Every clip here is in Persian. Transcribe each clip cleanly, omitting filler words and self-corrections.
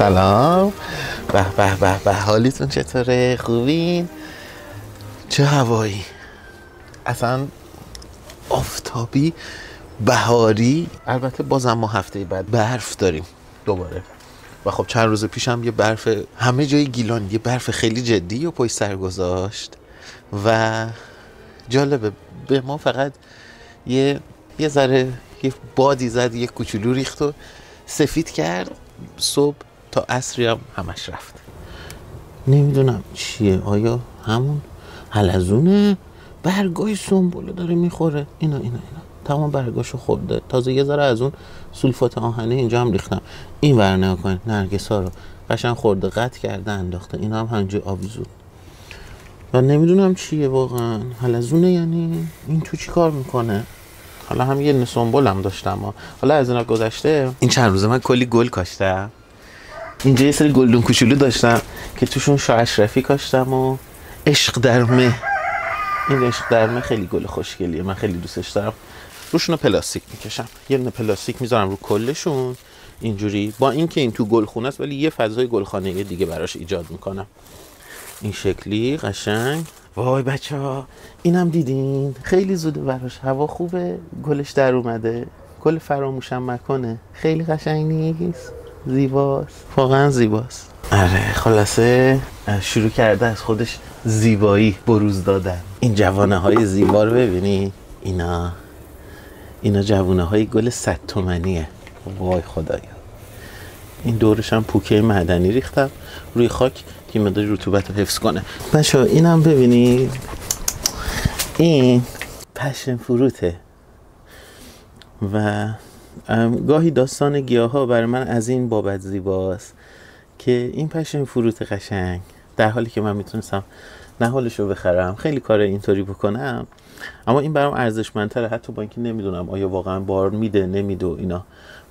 سلام. به به به به، حالیتون چطوره؟ خوبین؟ چه هوایی؟ اصلا آفتابی بهاری. البته بازم ما هفته بعد برف داریم دوباره و خب چند روز پیشم یه برف همه جای گیلان، یه برف خیلی جدی و پشت سر گذاشت و جالبه به ما فقط یه ذره یه بادی زد، یه کوچولو ریخت و سفید کرد، صبح تا عصری هم همش رفت. نمیدونم چیه، آیا همون حلزونه؟ برگای سنبوله داره میخوره. اینا تمام برگاشو خورده. تازه یه ذره از اون سولفات آهنه اینجا هم ریختم. این ور نگاه کن، نرگسا رو قشنگ خورده، قطع کرده انداخته. اینا هم همینجا آویزون و نمیدونم چیه واقعا. حلزونه یعنی این تو چی کار میکنه؟ حالا هم یه سنبول هم داشتم. حالا از اینا گذشته، این چند روزه من کلی گل کاشتم. اینجا یه سری گلدون کوچولو داشتم که توشون شاه اشرفی کاشتم و عشق در مه. این عشق در مه خیلی گل خوشگلیه، من خیلی دوستش دارم. روشون پلاستیک میکشم، یه دونه پلاستیک میذارم رو کلشون اینجوری، با اینکه این تو گلخونه است ولی یه فضای گلخانه‌ای دیگه براش ایجاد میکنم. این شکلی قشنگ. وای بچه‌ها، اینم دیدین؟ خیلی زوده براش، هوا خوبه، گلش در اومده. گل فراموشم مکنه. خیلی قشنگ نیست؟ زیباست، واقعا زیباست. آره، خلاصه شروع کرده از خودش زیبایی بروز دادن. این جوانه های زیبا رو ببینی؟ اینا جوانه های گل 100 تومنیه. وای خدایا. این دورش هم پوکه معدنی ریختم روی خاک که مقدار رطوبت رو حفظ کنه. بچه‌ها اینم ببینید، این پشن فروته و گاهی داستان گیاها برای من از این بابت زیباست که این پشن فروت قشنگ، در حالی که من میتونستم نهالش رو بخرم، خیلی کار اینطوری بکنم، اما این برام ارزشمندتره، حتی با اینکه نمیدونم آیا واقعا بار میده نمیده و اینا.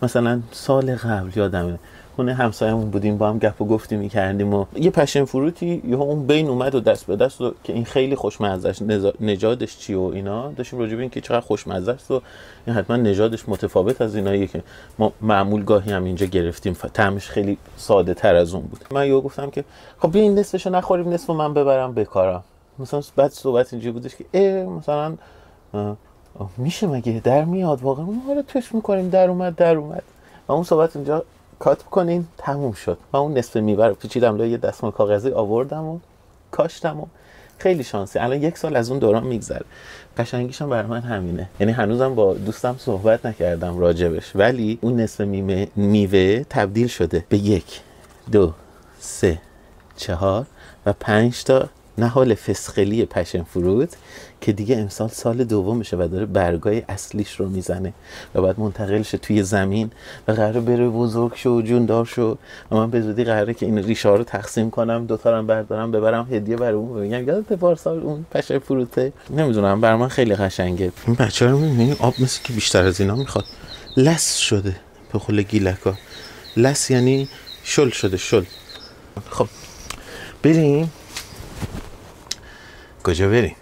مثلا سال قبل یادمه خونه همسایه‌مون بودیم، با هم گپ و گفتی میکردیم و یه پشن فروتی یهو اون بین اومد و دست به دست و که این خیلی خوشمزه است، نژادش چیه و اینا داشتیم راجع به این که چقدر خوشمزه است و این حتما نژادش متفاوت از ایناییه که ما معمول گاهی هم اینجا گرفتیم، طعمش خیلی ساده تر از اون بود. من یهو گفتم که خب بیا این نصفشو نخوریم، نصفو من ببرم بکارم. مثلا بعد صحبت اینجوری بودش که مثلا میشه مگه در میاد واقعا؟ ما رو توش میکنیم در اومد و اون صحبت اینجا کات بکنین، تموم شد. من اون نصف میوه رو پیچیدم لای یه دستمال کاغذی آوردم و کاشتم و خیلی شانسی الان 1 سال از اون دوران میگذره. قشنگیش هم برای من همینه، یعنی هنوزم با دوستم صحبت نکردم راجبش، ولی اون نصف میوه تبدیل شده به 1 2 3 4 و 5 تا نهال فسقلی پشن فروت که دیگه امسال سال دومشه و داره برگای اصلیش رو میزنه و بعد منتقل شه توی زمین و قراره بره بزرگ شو و جوندار شو و من به زودی قراره که این ریشه ها رو تقسیم کنم، 2 تا رو بردارم ببرم هدیه برای اون، بگم یادت پارسال اون پشن فروته. نمیدونم، برای من خیلی قشنگه. این بچه رو میبینی آب مثل که بیشتر از اینا میخواد. لس شده به قول گیلکا. لس یعنی شل شده، شل. خب بریم. کجا بریم؟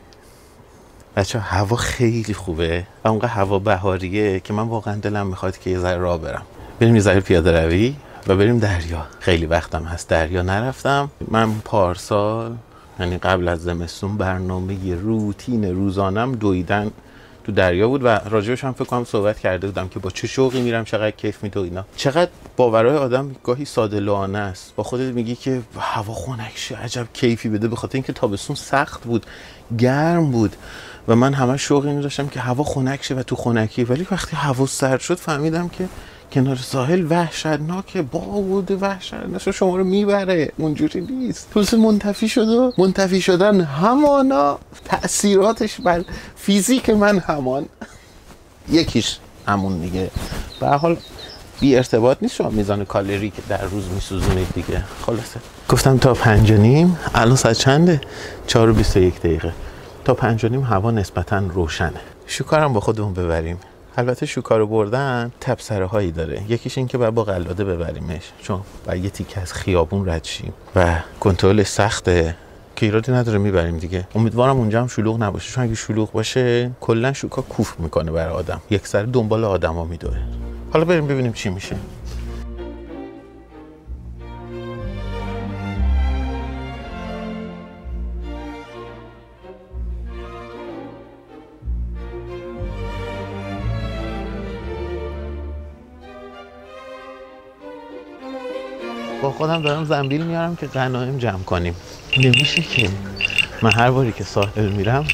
بچه هوا خیلی خوبه و اونقدر هوا بهاریه که من واقعا دلم میخواد که یه ذره راه برم. بریم یه ذره پیاده روی و بریم دریا. خیلی وقتم هست دریا نرفتم. من پارسال، یعنی قبل از زمستون، برنامه روتین روزانم دویدن تو دریا بود و راجبش هم فکر کنم صحبت کرده بودم که با چه شوقی میرم، چقدر کیف میده اینا. چقدر باورهای آدم گاهی ساده لوحانه است. با خودت میگی که هوا خنک شه، عجب کیفی بده، به خاطر اینکه تابستون سخت بود، گرم بود و من همه شوقی اینو داشتم که هوا خنک شه و تو خنکی. ولی وقتی هوا سرد شد فهمیدم که کنار ساحل وحشتناکه، باد وحشتناک شما رو میبره، اونجوری نیست. پس منتفی شد و منتفی شدن همانا تأثیراتش بر فیزیک من همان یکیش همون دیگه. به هر حال بی ارتباط نیست شما میزان کالری که در روز میسوزونید دیگه. خلاصه گفتم تا 5:30. الان ساعت چنده؟ 4:21. تا 5:30 هوا نسبتاً روشنه. شکارم با خودمون ببریم. البته شوکا رو بردن تبصره هایی داره. یکیش این که باید با قلاده ببریمش، چون باید یه تیکه از خیابون رد شیم و کنترلش سخته که ایرادی نداره، میبریم دیگه. امیدوارم اونجا هم شلوغ نباشه، چون اگه شلوغ باشه کلا شوکا کوف میکنه برای آدم، یک سر دنبال آدما میدوه. حالا بریم ببینیم چی میشه. با خودم دارم زنبیل میارم که غنایم جمع کنیم. نمیشه که من هر باری که ساحل میرم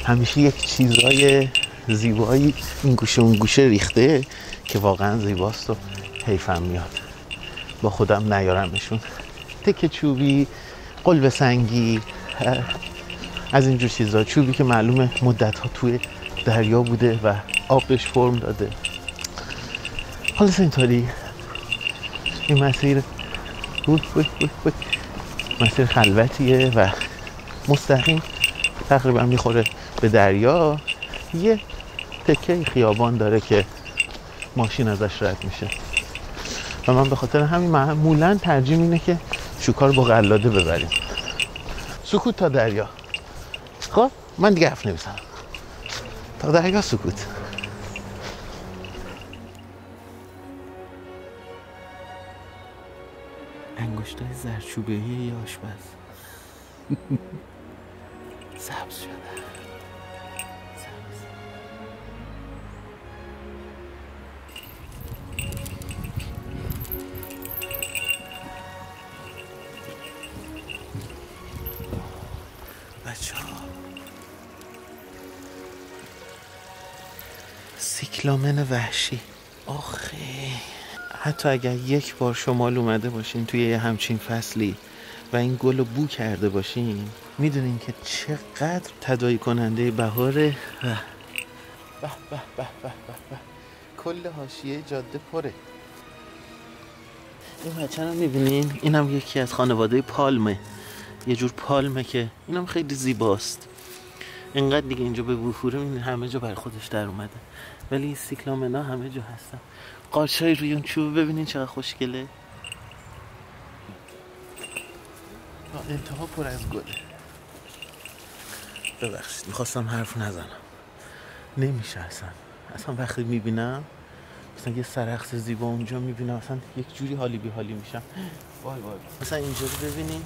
همیشه یک چیزای زیبایی این گوشه اون گوشه ریخته که واقعا زیباست و حیفم میاد با خودم نیارمشون. تکه چوبی، قلب سنگی، از اینجور چیزا، چوبی که معلومه مدت ها توی دریا بوده و آب بهش فرم داده. حالا اینطوری این مسیر مسیر خلوتیه و مستقیم تقریبا میخوره به دریا. یه تکه خیابان داره که ماشین ازش رد میشه و من به خاطر همین معمولا ترجیح اینه که شوکا رو با قلاده ببریم. سکوت تا دریا. خب من دیگه حرف نمیزنم، تا دریا سکوت. انگشتای زرچوبه‌ای یه آشپز سبز شده. بچه‌ها سیکلامن وحشی. آخه حتی اگر یک بار شمال اومده باشین توی یه همچین فصلی و این گل رو بو کرده باشین، میدونین که چقدر تداعی کننده بهاره. به به به به به به، کل حاشیه جاده پره. این بچه رو میبینین؟ اینم یکی از خانواده پالمه، یه جور پالمه که اینم خیلی زیباست. اینقدر دیگه اینجا به وفوره میبینین همه جا برای خودش در اومده، ولی این سیکلامنا همه جا هستن. قارچای روی اون چوب ببینین چقدر خوشگله. انتها پر از گله. ببخشید میخواستم حرف نزنم، نمیشه اصلا وقتی میبینم مثلا یه سرخس زیبا اونجا میبینم اصلا یک جوری حالی بی حالی میشم. وای وای. مثلا اینجا رو ببینین،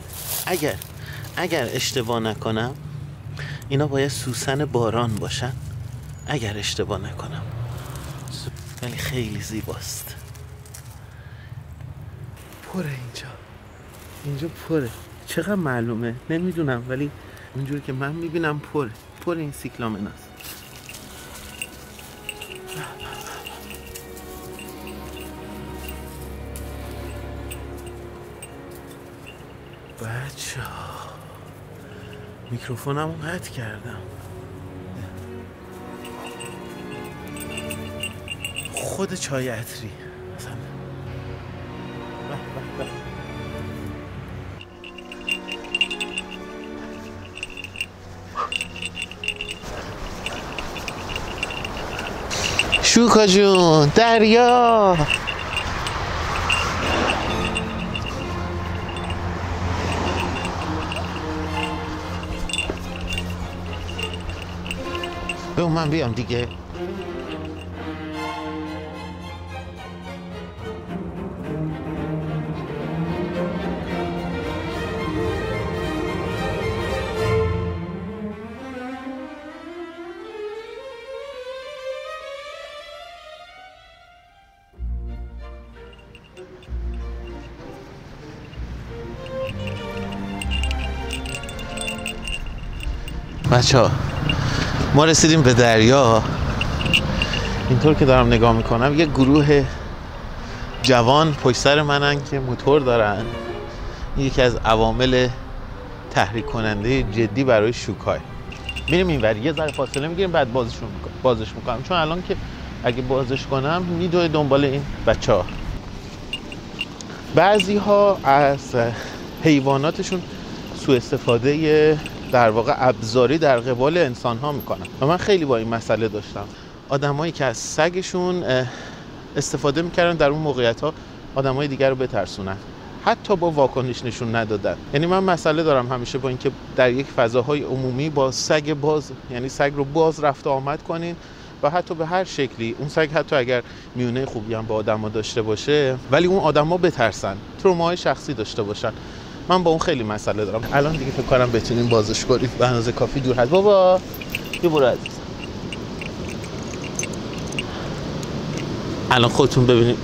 اگر اشتباه نکنم اینا باید سوسن باران باشن، اگر اشتباه نکنم، ولی خیلی زیباست. پره اینجا پره. چقدر معلومه نمیدونم، ولی اونجوری که من میبینم پره این سیکلامن است. بچه‌ها میکروفونمو قطع کردم. خود چای عطری مثلا. شوکا جون، دریا. بگو من بیام دیگه. بچه‌ها ما رسیدیم به دریا. اینطور که دارم نگاه میکنم یه گروه جوان پشت سر منن که موتور دارن. یکی از عوامل تحریک کننده جدی برای شوکای. میریم اینور یه ذره فاصله میگیریم بعد بازش میکنم، چون الان که اگه بازش کنم میدوه دنبال این بچه‌ها. بعضی ها از حیواناتشون سوء استفاده در واقع ابزاری در قبال انسان ها میکنن و من خیلی با این مسئله داشتم. آدمایی که از سگشون استفاده میکردن در اون موقعیت ها آدمای دیگر رو بترسونن، حتی با واکنش نشون ندادن. یعنی من مسئله دارم همیشه با اینکه در یک فضاهای عمومی با سگ باز، یعنی سگ رو باز رفت آمد کنین و حتی به هر شکلی اون سگ حتی اگر میونه خوبی هم با آدما داشته باشه ولی اون آدما بترسن، تروماهای شخصی داشته باشن. من با اون خیلی مسئله دارم. الان دیگه فکر کنم بتونیم بازش کنیم، به اندازه کافی دور هست. بابا یه برو عزیزم. الان خودتون ببینید.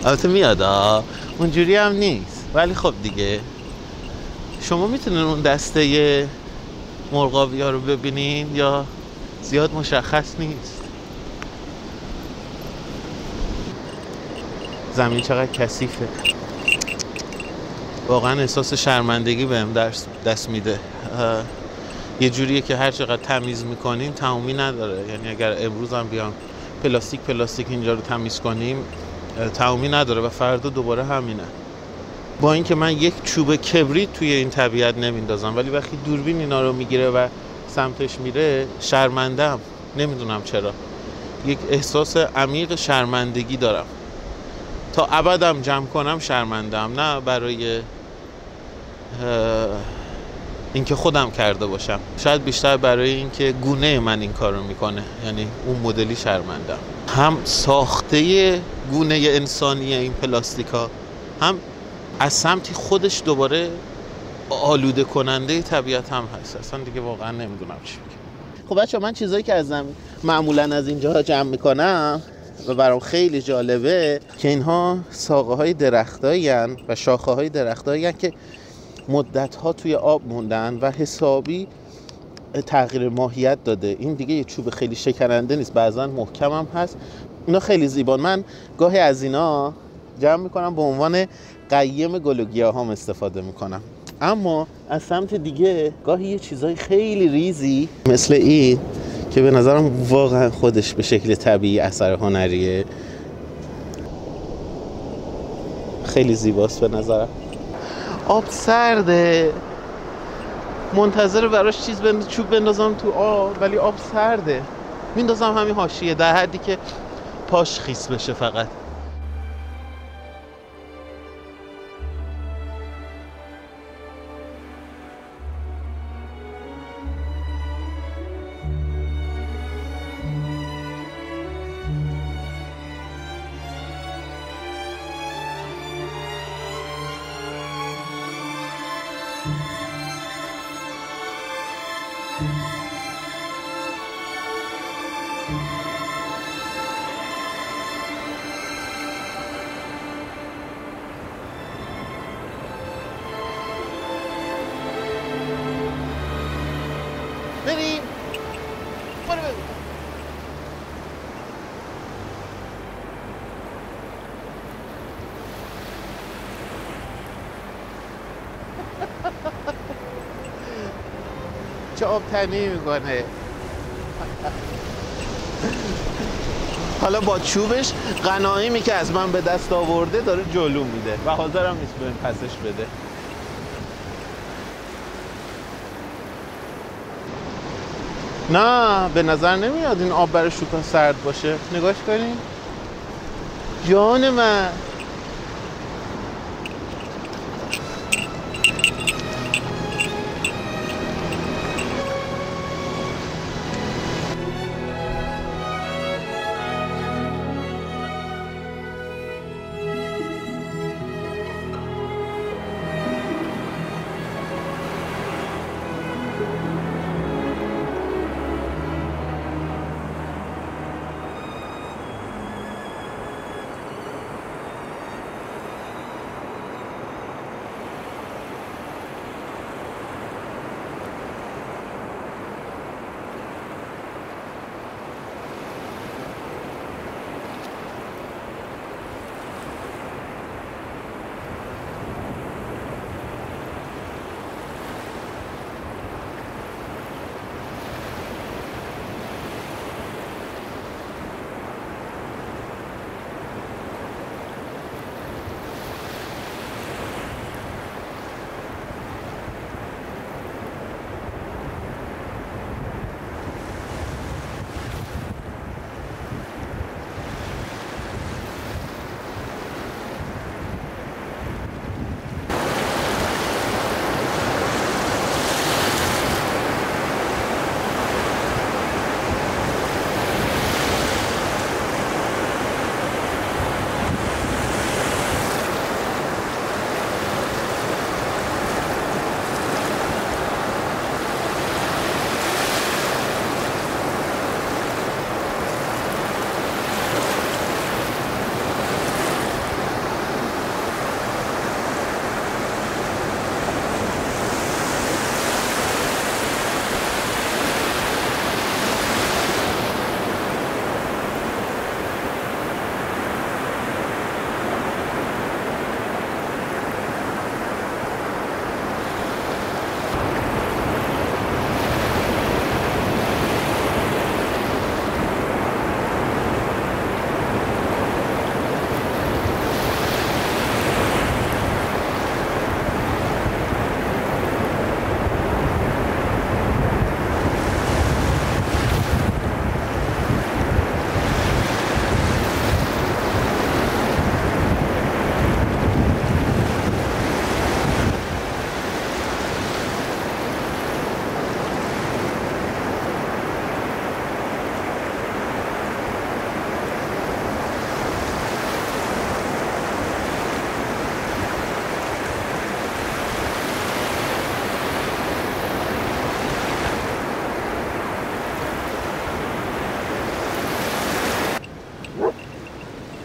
البته میاد اونجوری هم نیست، ولی خب دیگه شما میتونین اون دسته مرغابی ها رو ببینین یا زیاد مشخص نیست. زمین چقدر کثیفه، واقعا احساس شرمندگی بهم دست میده. یه جوریه که هر چقدر تمیز میکنیم تمومی نداره. یعنی اگر امروز هم بیام پلاستیک اینجا رو تمیز کنیم تمومی نداره و فردا دوباره همینه. با اینکه من یک چوب کبریت توی این طبیعت نمیندازم، ولی وقتی دوربین اینا رو میگیره و سمتش میره شرمندم. نمیدونم چرا، یک احساس عمیق شرمندگی دارم. تا ابدم جمع کنم شرمندم، نه برای اینکه خودم کرده باشم، شاید بیشتر برای اینکه گونه من این کار رو میکنه، یعنی اون مدلی شرمندم. هم ساخته گونه انسانی این پلاستیکا، هم از سمتی خودش دوباره آلوده کننده طبیعت هم هست. اصلا دیگه واقعا نمیدونم چی بگم. خب بچه‌ها، من چیزایی که معمولا از اینجا جمع میکنم و برام خیلی جالبه که اینها ساقه های درختایی هستند و شاخه های درختایی هستند که مدت ها توی آب موندن و حسابی تغییر ماهیت داده. این دیگه یه چوب خیلی شکننده نیست، بعضا محکم هم هست. اینا خیلی زیبان. من گاهی از اینا جمع میکنم، به عنوان قیم گل و گیاهام استفاده میکنم. اما از سمت دیگه گاهی یه چیزای خیلی ریزی مثل این که به نظرم واقعا خودش به شکل طبیعی اثر هنریه، خیلی زیباست به نظرم. آب سرده، منتظر براش چوب بندازم تو آب، ولی آب سرده. میندازم همین حاشیه در حدی که پاش خیس بشه فقط. بریم برو بریم. چه آب تنی میکنه. حالا با چوبش غنایمی که از من به دست آورده داره جلو میده و حاضرم نیست بهم پسش بده. نه به نظر نمیاد این آب برای شوکا سرد باشه. نگاش کنین. جان من.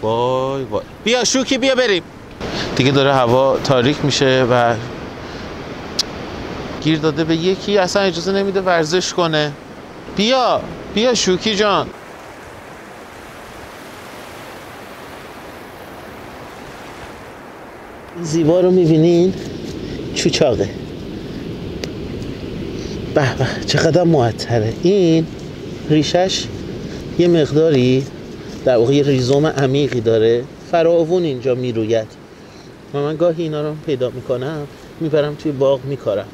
وای وای. بیا شوکی بیا بریم. دیگه داره هوا تاریک میشه و گیر داده به یکی اصلا اجازه نمیده ورزش کنه. بیا بیا شوکی جان. زیبا رو میبینین؟ چوچاقه. به به چقدر معطره. این ریشش یه مقداری در واقع یه ریزوم عمیقی داره، فراوون اینجا میروید و من گاهی اینا رو پیدا میکنم میبرم توی باغ میکارم.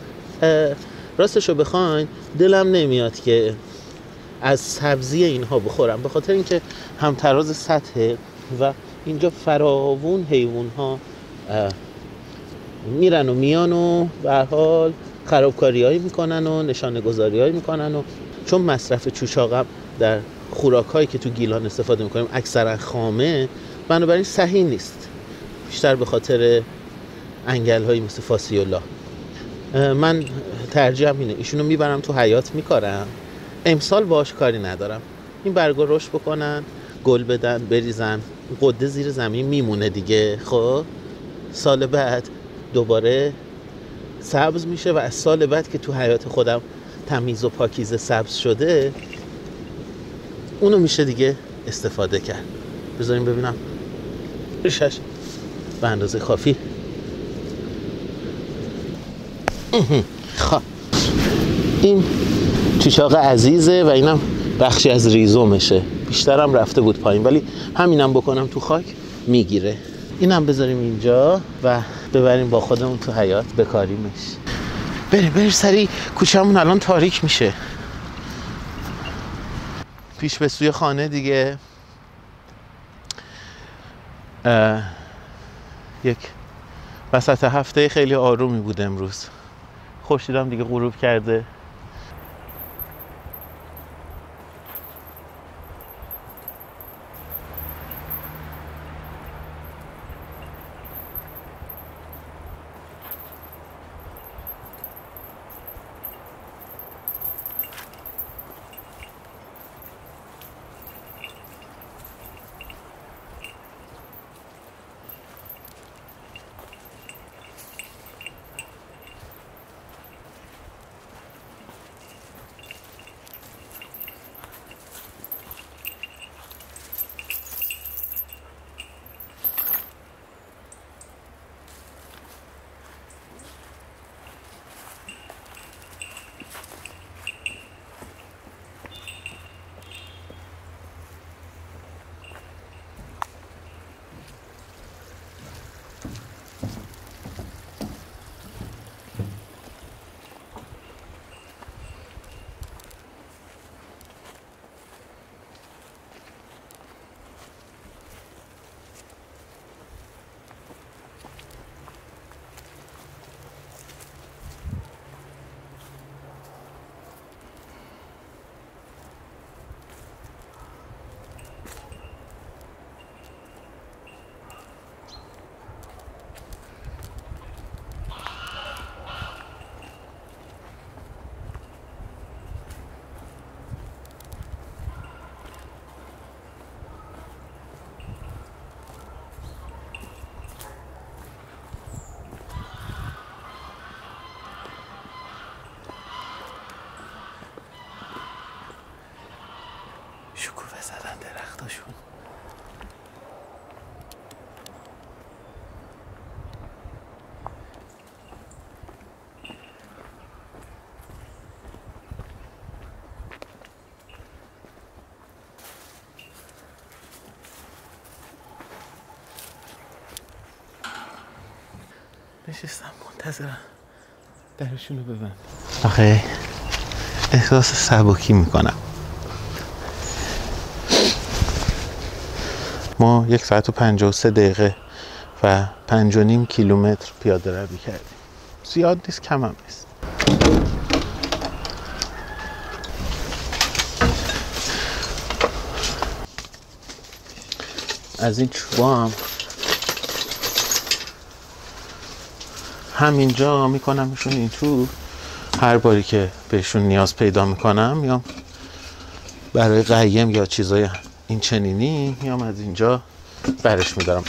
راستشو بخواین دلم نمیاد که از سبزی اینها بخورم، به خاطر اینکه همتراز سطحه و اینجا فراوون حیوان ها میرن و میان و به هر حال خرابکاری هایی میکنن و نشانه گذاری هایی میکنن و چون مصرف چوچاقم در خوراک هایی که تو گیلان استفاده میکنیم اکثرا خامه، بنابراین صحیح نیست، بیشتر به خاطر انگل هایی مثل فاسیولا. من ترجیحم اینه ایشونو میبرم تو حیاط میکارم، امسال باش کاری ندارم، این برگا رشد بکنن، گل بدن، بریزن، قده زیر زمین میمونه دیگه. خب سال بعد دوباره سبز میشه و از سال بعد که تو حیاط خودم تمیز و پاکیزه سبز شده اونو میشه دیگه استفاده کرد. بذاریم ببینم ریشش به اندازه کافی. خب این چوچاق عزیزه و اینم بخشی از ریزومشه، بیشترم رفته بود پایین ولی همینم بکنم تو خاک میگیره. اینم بذاریم اینجا و ببریم با خودمون تو حیاط بکاریمش. بریم سریع، کوچه‌مون الان تاریک میشه. پیش به سوی خانه دیگه. یک وسط هفته خیلی آرومی بود امروز. خورشیدم دیگه غروب کرده. شکوفه زدن درختاشون. نشستم منتظرم درشونو ببند. آخه احساس سبکی میکنم. ما 1 ساعت و 53 دقیقه و 5.5 کیلومتر پیاده روی کردیم. زیاد نیست، کم هم نیست. از این چوبا هم همینجا میکنمشون این تو. هر باری که بهشون نیاز پیدا میکنم میام برای قیم یا چیزای این چنینی میام از اینجا برش میدارم.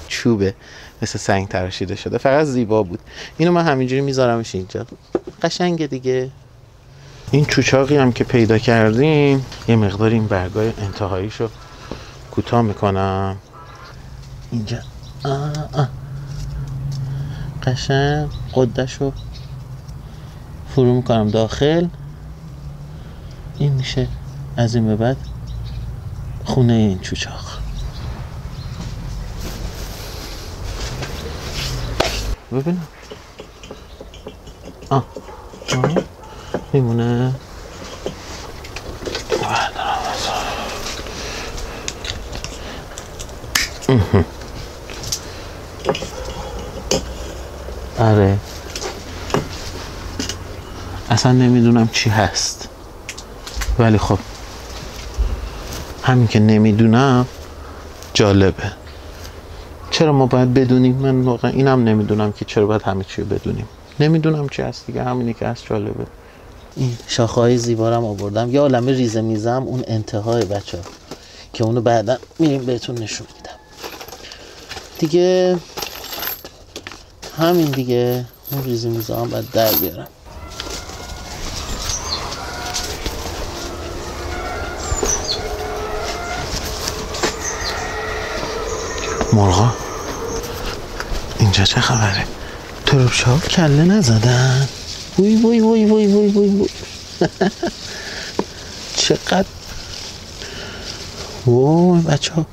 چوبه مثل سنگ تراشیده شده، فقط زیبا بود. اینو من همینجوری میذارمش اینجا، قشنگه دیگه. این چوچاقی هم که پیدا کردیم یه مقدار این برگای انتهاییشو کوتاه میکنم اینجا. قشنگ قدشو فرو میکنم داخل. این میشه از این به بعد خونه این چوچاق. ببینم میمونه. آره اصلا نمیدونم چی هست، ولی خب همین که نمیدونم جالبه. چرا ما باید بدونیم؟ من واقعا اینم نمیدونم که چرا باید همه چی رو بدونیم. نمیدونم چی هست دیگه، همینی که هست جالبه. این شاخه‌های زیبارم آوردم، یه عالمه ریزه میزم اون انتهای بچه ها که اونو بعدا میریم بهتون نشون میدم دیگه. همین دیگه، اون ریزه میزه هم باید در بیارم. مرغا اینجا چه خبره؟ تربچه ها کله نزدن؟ وی وی وی وی وی وی وی چقدر وای بچه ها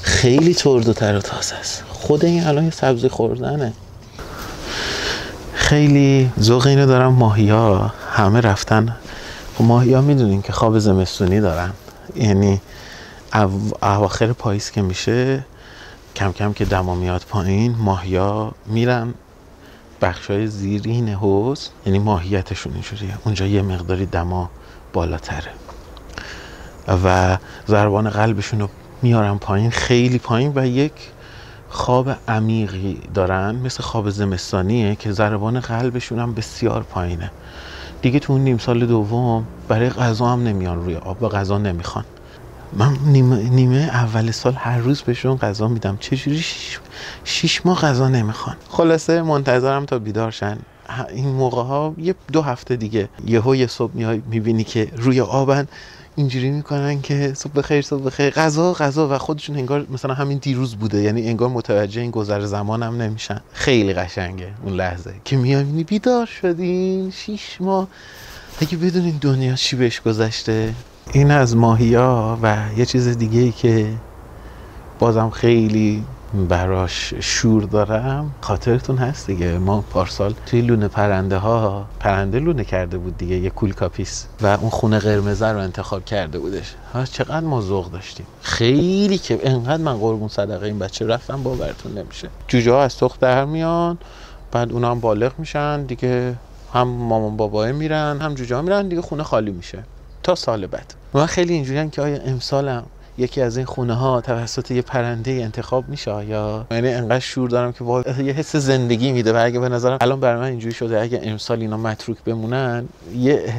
خیلی ترد و تر و تازه است. خود این الان یه سبزی خوردنه. خیلی ذوق اینو دارم. ماهی ها همه رفتن. ماهی ها میدونین که خواب زمستونی دارن، یعنی اواخر پاییز که میشه کم کم که دما میاد پایین، ماهیا میرن بخشای زیرین حوض، یعنی ماهیتشون اینجوریه، اونجا یه مقداری دما بالاتره و ضربان قلبشون رو میارن پایین، خیلی پایین، و یک خواب عمیقی دارن مثل خواب زمستانیه که ضربان قلبشون هم بسیار پایینه. دیگه تو اون نیم سال دوم برای غذا هم نمیان روی آب و غذا نمیخوان. من نیمه اول سال هر روز بهشون غذا میدم، چجوری 6 ماه غذا نمیخوان. خلاصه منتظرم تا بیدار شن. این موقع ها یه 2 هفته دیگه یه صبح میای میبینی که روی آبن، اینجوری میکنن که صبح بخیر صبح بخیر، غذا، و خودشون انگار مثلا همین دیروز بوده، یعنی انگار متوجه این گذر زمان هم نمیشن. خیلی قشنگه اون لحظه که میای بیدار شدین 6 ماه. اگه بدونین دنیا چی بهش گذشته. این از ماهیا. و یه چیز دیگه ای که بازم خیلی براش شور دارم، خاطرتون هست دیگه ما پارسال توی لونه پرنده لونه کرده بود دیگه، یه کولکاپیس، و اون خونه قرمز رو انتخاب کرده بودش. چقدر ما ذوق داشتیم، خیلی که انقدر من قربون صدقه این بچه رفتم باورتون نمیشه. جوجه ها از تخم در میان، بعد اونا هم بالغ میشن دیگه، هم مامان بابا میرن هم جوجه ها میرن دیگه، خونه خالی میشه تا سال بعد. من خیلی اینجوریام که آیا امسالم یکی از این خونه ها توسط یه پرنده انتخاب میشه، یا یعنی انقدر شور دارم که یه حس زندگی میده. و اگه به نظرم الان برای من اینجوری شده اگه امسال اینا متروک بمونن یه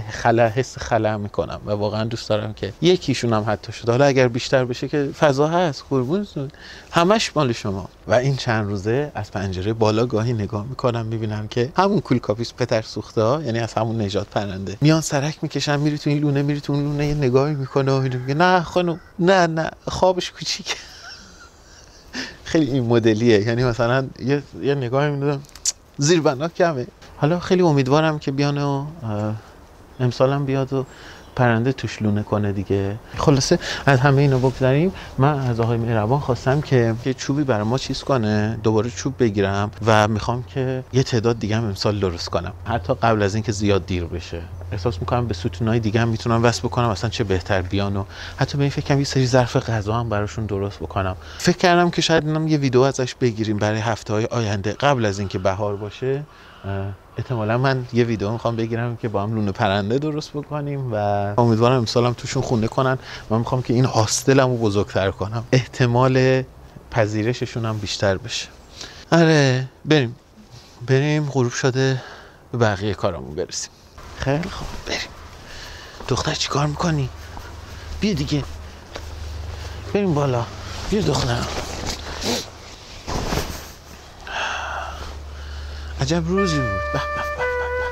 حس خلأ میکنم، و واقعا دوست دارم که یکیشون هم حتی شده، حالا اگر بیشتر بشه که فضا هست، قربونتون، همش مال شما. و این چند روزه از پنجره بالا گاهی نگاه میکنم میبینم که همون کولکاپیس پتر سوخته ها، یعنی از همون نژاد پرنده، میان سرک میکشن، میری تو این لونه، میری تو اون لونه، یه نگاهی میکنه و میگه نه خانم نه خوابش کوچیکه. خیلی این مدلیه، یعنی مثلا یه نگاهی میدونم زیر بنا کمه. حالا خیلی امیدوارم که بیان و امسالم بیاد و پرنده توش لونه کنه دیگه. خلاصه از همه اینا بگذاریم، من از آقای مهربان خواستم که یه چوبی برای ما چیز کنه، دوباره چوب بگیرم و میخوام که یه تعداد دیگه هم امسال درست کنم، حتی قبل از اینکه زیاد دیر بشه. احساس میکنم به ستونای دیگه هم میتونم وصل بکنم، اصلا چه بهتر بیان، و حتی به این فکر کنم یه سری ظرف غذا هم براشون درست بکنم. فکر کردم که شاید اینم یه ویدیو ازش بگیریم برای هفته‌های آینده قبل از اینکه بهار باشه. احتمالا من یه ویدیو میخوام بگیرم که با هم لونه پرنده درست بکنیم و امیدوارم امسالم توشون خونه کنن. من میخوام که این هاستلمو بزرگتر کنم، احتمال پذیرششون هم بیشتر بشه. آره بریم غروب شده به بقیه کارامون برسیم. خیلی خوب بریم. دختر چی کار میکنی؟ بیا دیگه. بریم بالا. بیا دخترم. عجب روزی بود. به به به به.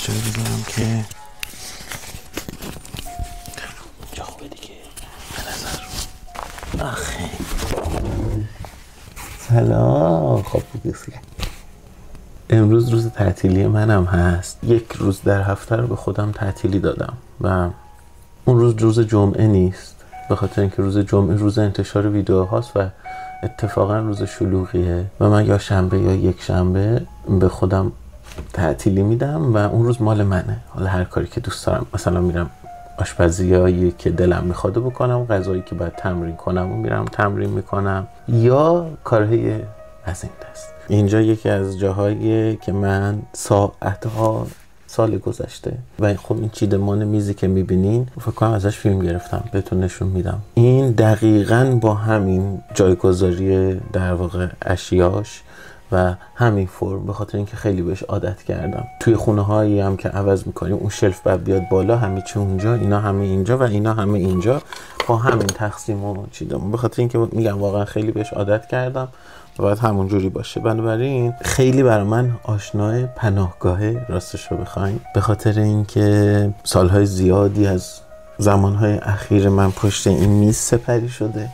جایی بذارم که جا خوبه دیگه به نظر. آخه سلام. خب بگیسی امروز روز تعطیلی منم هست. یک روز در هفته رو به خودم تعطیلی دادم و اون روز جمعه نیست، به خاطر اینکه روز جمعه روز انتشار ویدیو هاست و اتفاقا روز شلوغیه و من یا شنبه یا یک شنبه به خودم تعطیلی میدم و اون روز مال منه. حالا هر کاری که دوست دارم، مثلا میرم آشپزیایی که دلم میخواد بکنم، غذایی که باید تمرین کنم و میرم تمرین میکنم، یا کارهای از این دست. اینجا یکی از جاهاییه که من ساعتها سال گذشته و خب این چیدمان میزی که میبینین فکر کنم ازش فیلم گرفتم، بهتون نشون میدم. این دقیقاً با همین جایگذاری در واقع اشیاش و همین فرم، به خاطر اینکه خیلی بهش عادت کردم. توی خونه هایی هم که عوض میکنیم اون شلف بعد بیاد بالا، همه چی اونجا، اینا همه اینجا و اینا همه اینجا، با همین تقسیم و چیدم، به خاطر اینکه میگم واقعا خیلی بهش عادت کردم و باید همون جوری باشه. بنابراین خیلی برای من آشنای پناهگاهه راستش رو بخواین، به خاطر اینکه سالهای زیادی از زمانهای اخیر من پشت این میز سپری شده.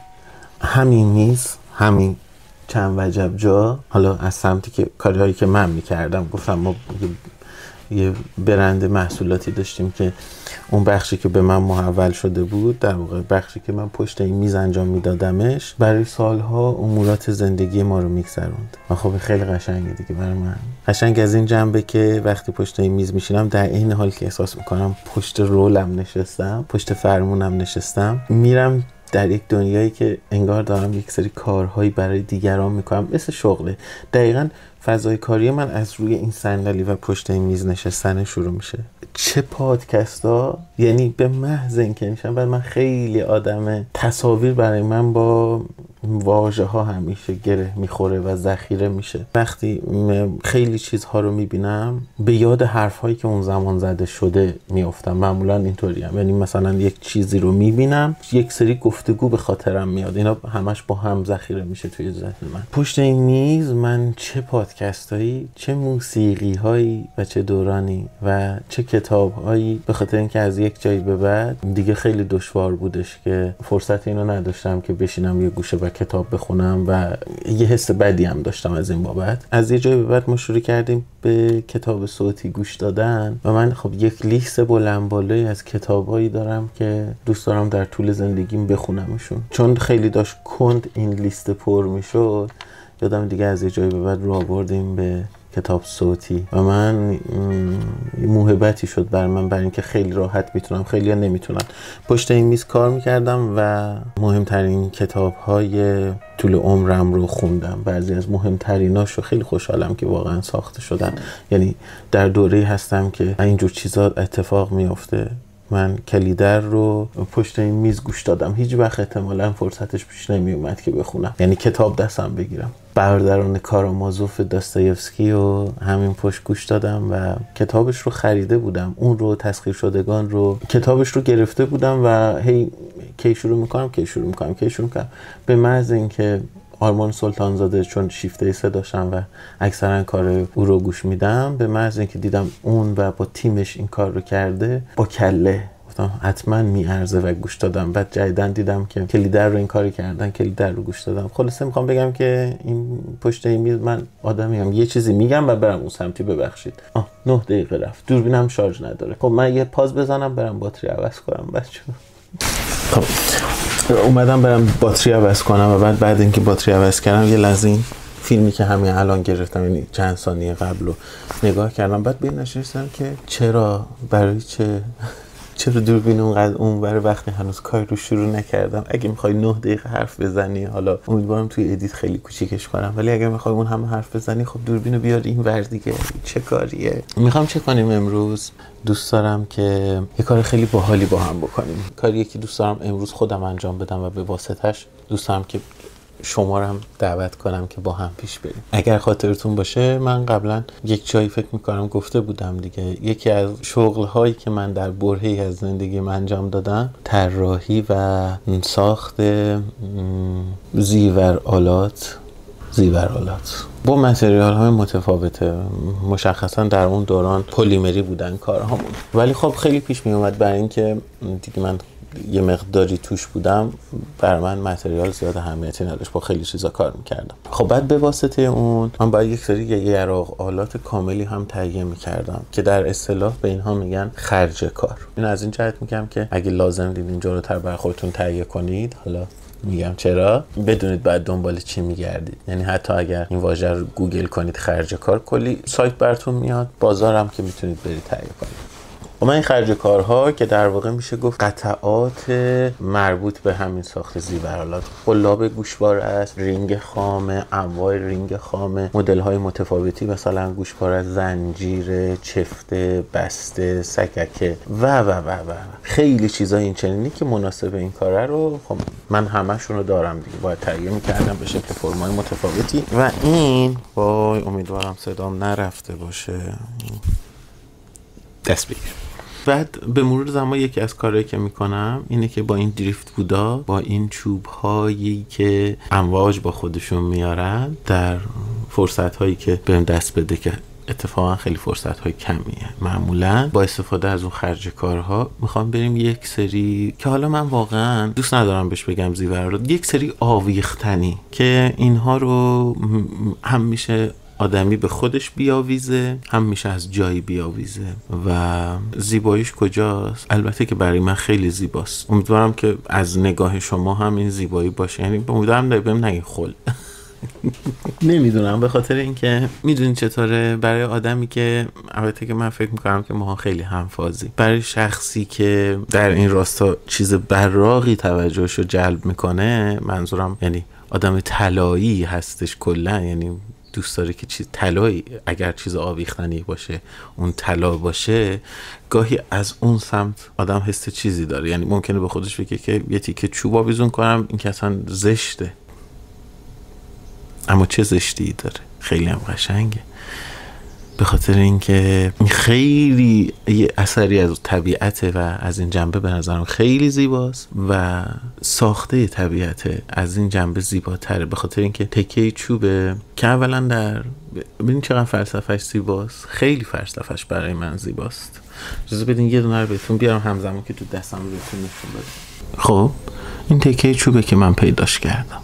همین میز، همین چند وجب جا، حالا از سمتی که کارهایی که من میکردم، گفتم ما یه برند محصولاتی داشتیم که اون بخشی که به من محول شده بود، در واقع بخشی که من پشت این میز انجام میدادمش، برای سالها امورات زندگی ما رو میگذروند و خب خیلی قشنگه دیگه برای من. قشنگ از این جنبه که وقتی پشت این میز میشینم، در این حال که احساس میکنم پشت رولم نشستم، پشت فرمونم نشستم، میرم در یک دنیایی که انگار دارم یک سری کارهایی برای دیگران میکنم، مثل شغله. دقیقاً فضای کاری من از روی این صندلی و پشت این میز نشستن شروع میشه. چه پادکستا، یعنی به محض اینکه میشم، بعد من خیلی آدم تصاویر برای من با واژه ها همیشه گره میخوره و ذخیره میشه. وقتی خیلی چیزها رو میبینم به یاد حرف هایی که اون زمان زده شده میافتم. معمولا اینطوریم، یعنی مثلا یک چیزی رو میبینم، یک سری گفتگو به خاطرم میاد، اینا همش با هم ذخیره میشه توی ذهن من. پشت این میز من چه پادکست هایی، چه موسیقی هایی و چه دورانی و چه کتاب هایی، به خاطر اینکه از یک جایی به بعد دیگه خیلی دشوار بودش که فرصت اینو نداشتم که بشینم یه گوشه و کتاب بخونم و یه حس بدی هم داشتم از این بابت. از یه جایی به بعد ما شروع کردیم به کتاب صوتی گوش دادن و من خب یک لیست بلند بالایی از کتابایی دارم که دوست دارم در طول زندگیم بخونمشون. چون خیلی داشت کند این لیست پر میشد، یادم دیگه از یه جایی به بعد رو آوردیم به کتاب صوتی و من موهبتی شد بر من، برای اینکه خیلی راحت میتونم، خیلی ها نمیتونن. پشت این میز کار میکردم و مهمترین کتاب های طول عمرم رو خوندم. بعضی از مهمتریناش رو خیلی خوشحالم که واقعا ساخته شدن. یعنی در دوره‌ای هستم که اینجور چیزا اتفاق میفته. من کلیدر رو پشت این میز گوش دادم، هیچ وقت احتمالاً فرصتش پیش نمی اومد که بخونم، یعنی کتاب دستم بگیرم. برادران کارامازوف داستایفسکی رو همین پشت گوش دادم و کتابش رو خریده بودم، اون رو تسخیر شدگان رو کتابش رو گرفته بودم و هی کی شروع میکنم به محض اینکه آرمان سلطانزاده، چون شیفته سه داشتم و اکثرا کار او رو گوش میدم، به محض اینکه دیدم اون و با تیمش این کار رو کرده، با کله گفتم حتما میارزه و گوش دادم. بعد جدیدن دیدم که کلیدر رو این کاری کردن، کلیدر رو گوش دادم. خلاصه میخوام بگم که این پشت این میز من آدمیم، یه چیزی میگم و برم اون سمتی. ببخشید 9 دقیقه رفت، دوربینم شارژ نداره. خب من یه پاز بزنم برم باتری عوض کنم بچه‌ها. خب اومدم برم باتری عوض کنم و بعد اینکه باتری عوض کردم یه لحظه این فیلمی که همین الان گرفتم، یعنی چند ثانیه قبل رو نگاه کردم. بعد به این نشستم که چرا دوربین اونقدر اونور وقتی هنوز کاری رو شروع نکردم. اگه میخوای 9 دقیقه حرف بزنی، حالا امیدوارم توی ادیت خیلی کوچیکش کنم، ولی اگه میخوای اون همه حرف بزنی، خب دوربینو بیار این ور دیگه. چه کاریه؟ میخوام چه کنیم امروز؟ دوست دارم که یه کار خیلی باحالی با هم بکنیم. کاریه که دوست دارم امروز خودم انجام بدم و به واسطش دوست دارم که شما رو هم دعوت کنم که با هم پیش بریم. اگر خاطرتون باشه من قبلا یک جایی فکر میکنم گفته بودم دیگه، یکی از شغل‌هایی که من در برهه‌ای از زندگیم انجام دادم طراحی و ساخت زیورآلات، زیورآلات با متریال های متفاوته. مشخصا در اون دوران پلیمری بودن کارهامون، ولی خب خیلی پیش می اومد برای اینکه دیگه من یه مقداری توش بودم، بر من متریال زیاد اهمیتی نداشت، با خیلی چیزا کار میکردم. خب بعد به واسطه اون من باید یک سری یراق‌آلات کاملی هم تهیه میکردم که در اصطلاح به اینها میگن خرج کار. این از این جهت میگم که اگه لازم دیدین جلوتر برای خودتون تهیه کنید، حالا میگم چرا، بدونید بعد دنبال چی میگردید. یعنی حتی اگر این واژه رو گوگل کنید خرج کار، کلی سایت براتون میاد، بازارم که میتونید برید تهیه کنید. و من این خرج کارها که در واقع میشه گفت قطعات مربوط به همین ساخت زیورآلات، قلاب گوشواره است، رینگ خامه، انواع رینگ خامه، مدل های متفاوتی، مثلا گوشواره زنجیر، چفته، بسته، سککه و خیلی چیزای این چنینی که مناسب این کاره رو خب من همشون رو دارم دیگه، باید تهیه میکردم به شکل فرمای متفاوتی. و این وای امیدوارم صدام نرفته باشه، دست بگیر. بعد به مرور زمان یکی از کارهایی که میکنم اینه که با این دریفت بودا، با این چوب هایی که امواج با خودشون میارن، در فرصت هایی که بهم دست بده که اتفاقا خیلی فرصت های کمیه، معمولا با استفاده از اون خرج کارها میخوام بریم یک سری که حالا من واقعا دوست ندارم بهش بگم زیورآلات، یک سری آویختنی که اینها رو هم میشه آدمی به خودش بیاویزه، هم میشه از جایی بیاویزه. و زیباییش کجاست؟ البته که برای من خیلی زیباست، امیدوارم که از نگاه شما هم این زیبایی باشه. یعنی امیدوارم بهم نگین خل نمیدونم، به خاطر اینکه میدونین چطوره برای آدمی که، البته که من فکر میکنم که ما خیلی همفازی، برای شخصی که در این راستا چیز براقی توجهشو جلب میکنه، منظورم یعنی آدم طلایی هستش کلا، یعنی دوست داره که چیز طلایی، اگر چیز آویختنی باشه اون طلا باشه، گاهی از اون سمت آدم حس چیزی داره. یعنی ممکنه به خودش بگه که یه تیکه چوب آویزون کنم، این که اصلا زشته، اما چه زشتی داره، خیلی هم قشنگه، به خاطر اینکه خیلی یه اثری از طبیعته و از این جنبه به نظرم خیلی زیباست و ساخته طبیعته از این جنبه زیباتره، به خاطر اینکه تکه چوبه که اولا در ببین چقدر فلسفه‌اش زیباست، خیلی فلسفه‌اش برای من زیباست. اجازه بدین یه دونه رو بهتون بیارم همزمان که تو دستم رو بهتون نشون بدم. خب این تکه چوبه که من پیداش کردم.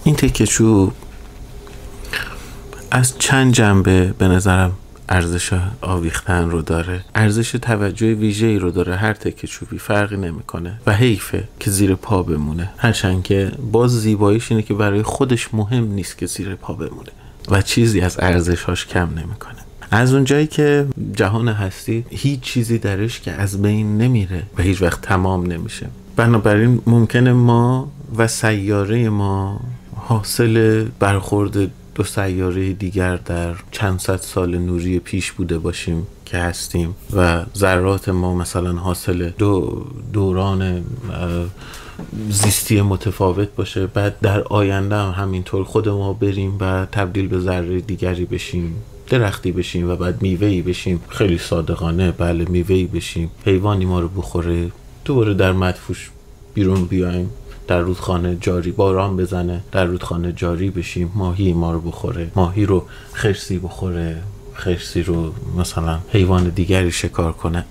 این تکه چوب از چند جنبه به نظرم ارزش آویختن رو داره، ارزش توجه ویژه‌ای رو داره. هر تکه چوبی فرقی نمیکنه و حیفه که زیر پا بمونه، هرچند که باز زیباییش اینه که برای خودش مهم نیست که زیر پا بمونه و چیزی از ارزش‌هاش کم نمیکنه. از اونجایی که جهان هستی هیچ چیزی درش که از بین نمیره و هیچ وقت تمام نمیشه، بنابراین ممکنه ما و سیاره ما حاصل برخورد دو سیاره دیگر در چند صد سال نوری پیش بوده باشیم که هستیم و ذرات ما مثلا حاصل دو دوران زیستی متفاوت باشه، بعد در آینده هم همینطور خود ما بریم و تبدیل به ذره دیگری بشیم، درختی بشیم و بعد میوه‌ای بشیم، خیلی صادقانه بله میوه‌ای بشیم، حیوانی ما رو بخوره، دوباره در مدفوش بیرون بیایم، در رودخانه جاری باران بزنه، در رودخانه جاری بشیم، ماهی ما رو بخوره، ماهی رو خرسی بخوره، خرسی رو مثلا حیوان دیگری شکار کنه،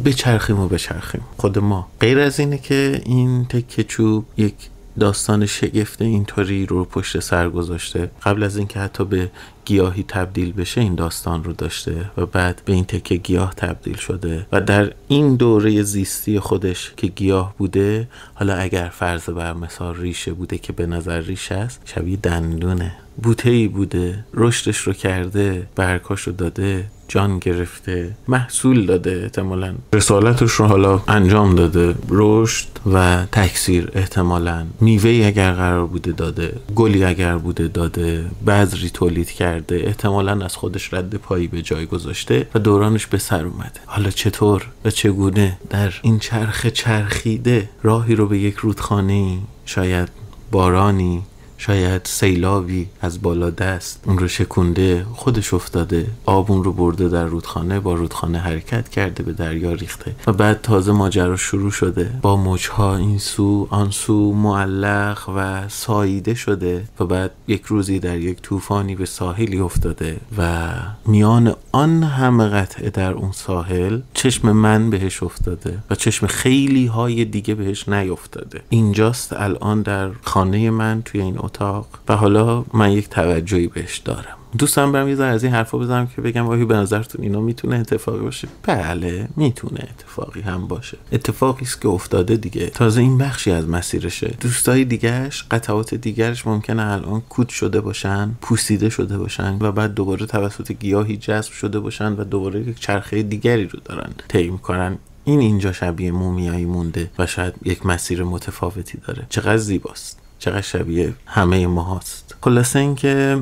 بچرخیم. خود ما غیر از اینه که این تکه چوب یک داستان شگفت اینطوری رو پشت سر گذاشته، قبل از اینکه حتی به گیاهی تبدیل بشه این داستان رو داشته و بعد به این تکه گیاه تبدیل شده و در این دوره زیستی خودش که گیاه بوده، حالا اگر فرض بر مثال ریشه بوده که به نظر ریشه است، شبیه دندونه، بوته‌ای بوده، رشدش رو کرده، برگاش رو داده، جان گرفته، محصول داده، احتمالاً رسالتش رو حالا انجام داده، رشد و تکثیر، احتمالاً میوه‌ای اگر قرار بوده داده، گلی اگر بوده داده، بذری تولید کرده، احتمالاً از خودش رد پایی به جای گذاشته و دورانش به سر اومده. حالا چطور و چگونه در این چرخ چرخیده راهی رو به یک رودخانه‌ای، شاید بارانی، شاید سیلابی از بالا دست اون رو شکونده، خودش افتاده، آب اون رو برده در رودخانه، با رودخانه حرکت کرده، به دریا ریخته و بعد تازه ماجرا شروع شده، با موجها این سو آن سو معلق و ساییده شده و بعد یک روزی در یک طوفانی به ساحلی افتاده و میان آن همه قطعه در اون ساحل چشم من بهش افتاده و چشم خیلی های دیگه بهش نیفتاده. اینجاست الان در خانه من توی این اتاق و حالا من یک توجهی بهش دارم. دوستم برم یه ذره از این حرفا بزنم که بگم آیا به نظرتون اینا میتونه اتفاقی باشه؟ بله میتونه اتفاقی هم باشه. اتفاقی است که افتاده دیگه، تازه این بخشی از مسیرشه. دوستای دیگه‌اش، قطعات دیگرش ممکنه الان کود شده باشن، پوسیده شده باشن و بعد دوباره توسط گیاهی جذب شده باشن و دوباره یک چرخه دیگری رو دارن طی می‌کنن. این اینجا شبیه مومیایی مونده و شاید یک مسیر متفاوتی داره. چقدر زیباست، چقدر شبیه همه ما هست. خلاصه این که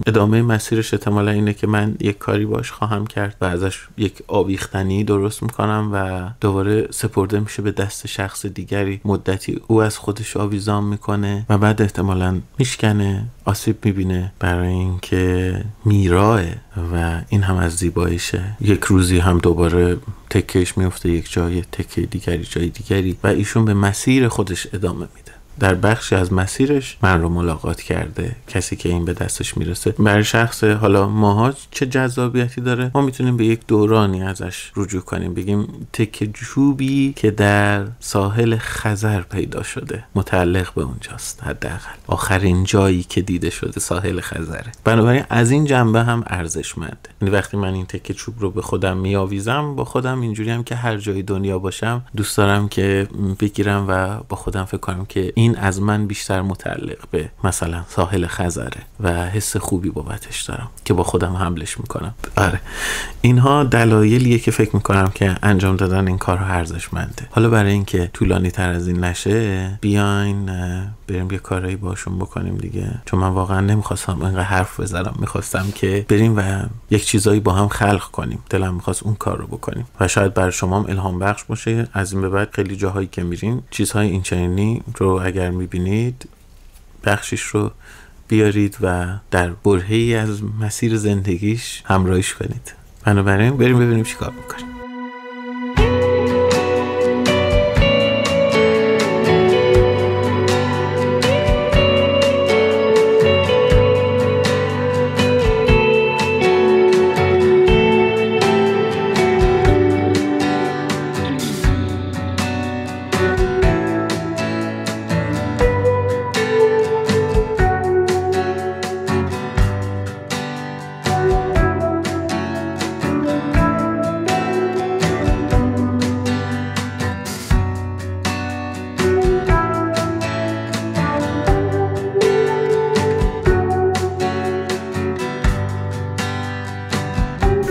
ادامه مسیرش احتمالا اینه که من یک کاری باش خواهم کرد و ازش یک آویختنی درست میکنم و دوباره سپرده میشه به دست شخص دیگری. مدتی او از خودش آویزان میکنه و بعد احتمالا میشکنه، آسیب میبینه، برای اینکه میراه و این هم از زیباییشه. یک روزی هم دوباره تکهش میفته یک جای، تکه دیگری جای دیگری و ایشون به مسیر خودش ادامه میده. در بخشی از مسیرش من رو ملاقات کرده، کسی که این به دستش میرسه. برای شخص حالا ماها چه جذابیتی داره؟ ما میتونیم به یک دورانی ازش رجوع کنیم، بگیم تکه چوبی که در ساحل خزر پیدا شده متعلق به اونجاست. حداقل آخرین جایی که دیده شده ساحل خزره. بنابراین از این جنبه هم ارزشمنده. یعنی وقتی من این تکه چوب رو به خودم میآویزم، با خودم اینجوری هم که هر جای دنیا باشم دوست دارم که بگیرم و با خودم فکر کنم که این از من بیشتر متعلق به مثلا ساحل خزره و حس خوبی بابتش دارم که با خودم حملش میکنم. آره، اینها دلایلیه که فکر میکنم که انجام دادن این کار ارزشمنده. حالا برای اینکه طولانی تر از این نشه، بیاین بریم یه کارایی باشون بکنیم دیگه، چون من واقعا نمیخواستم اینقدر حرف بزنم، میخواستم که بریم و یک چیزایی با هم خلق کنیم. دلم میخواست اون کار رو بکنیم و شاید برای شما هم الهام بخش باشه. از این به بعد خیلی جاهایی که میرین چیزهای اینچنینی رو اگر میبینید، بخشش رو بیارید و در برهه‌ای از مسیر زندگیش همراهیش کنید. بنابراین بریم ببینیم چی کار میکنیم.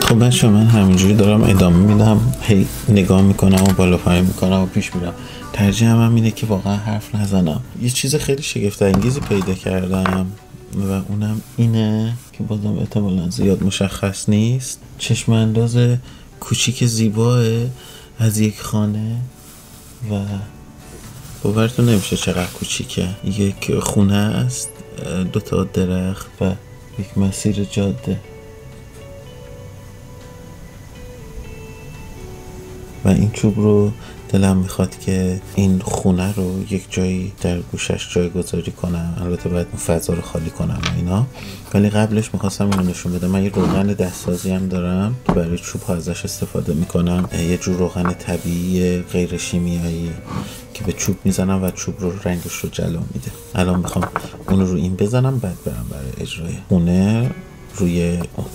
خب بچه من همینجوری دارم ادامه میدم، هی نگاه میکنم و بالا پایین میکنم و پیش میرم. ترجیحم هم اینه که واقعا حرف نزنم. یه چیز خیلی شگفت انگیزی پیدا کردم و اونم اینه که بازم احتمالاً زیاد مشخص نیست. چشم انداز کوچیک زیباه از یک خانه و باورتون نمیشه چقدر کوچیکه. یک خونه است، 2 درخت و یک مسیر جاده و این چوب رو دلم میخواد که این خونه رو یک جایی در گوشش جایگذاری کنم. البته باید اون فضا رو خالی کنم و اینا، ولی قبلش میخواستم اینو نشون بدم. من یه روغن دستسازی هم دارم که برای چوب ها ازش استفاده میکنم. یه جور روغن طبیعی غیر شیمیایی که به چوب میزنم و چوب رو رنگش رو جلو میده. الان میخوام اون رو این بزنم، بعد برم برای اجرای خونه روی اون.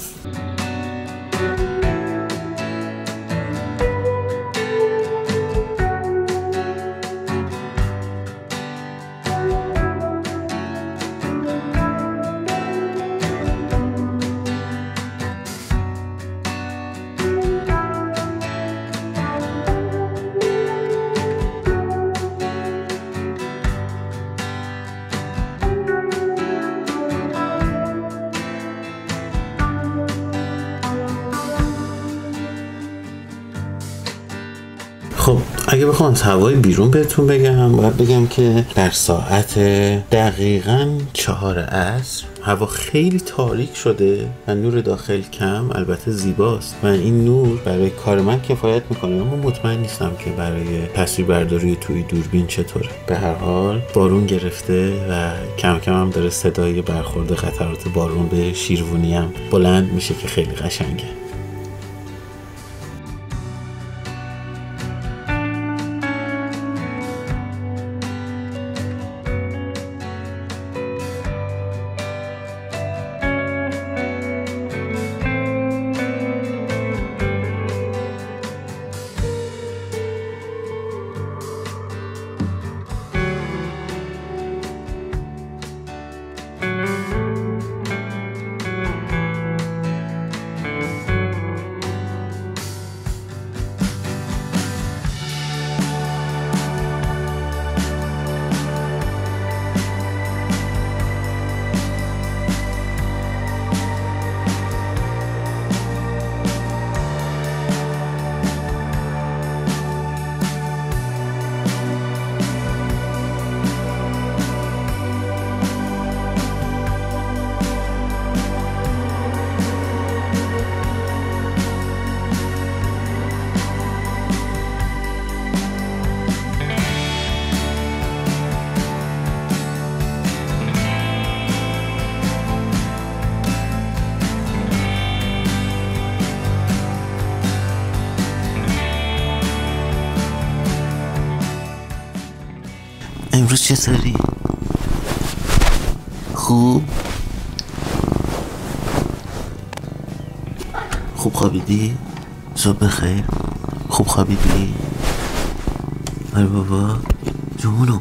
اگه بخوام از هوای بیرون بهتون بگم، باید بگم که در ساعت دقیقاً 4 عصر هوا خیلی تاریک شده و نور داخل کم، البته زیباست و این نور برای کار من کفایت میکنه، اما مطمئن نیستم که برای تصویربرداری توی دوربین چطوره. به هر حال بارون گرفته و کم کم هم داره صدای برخورد قطرات بارون به شیروونیم بلند میشه که خیلی قشنگه. امروز چطوری؟ خوب خوابیدی؟ صبح بخیر. خوب خوابیدی؟ آره بابا جونو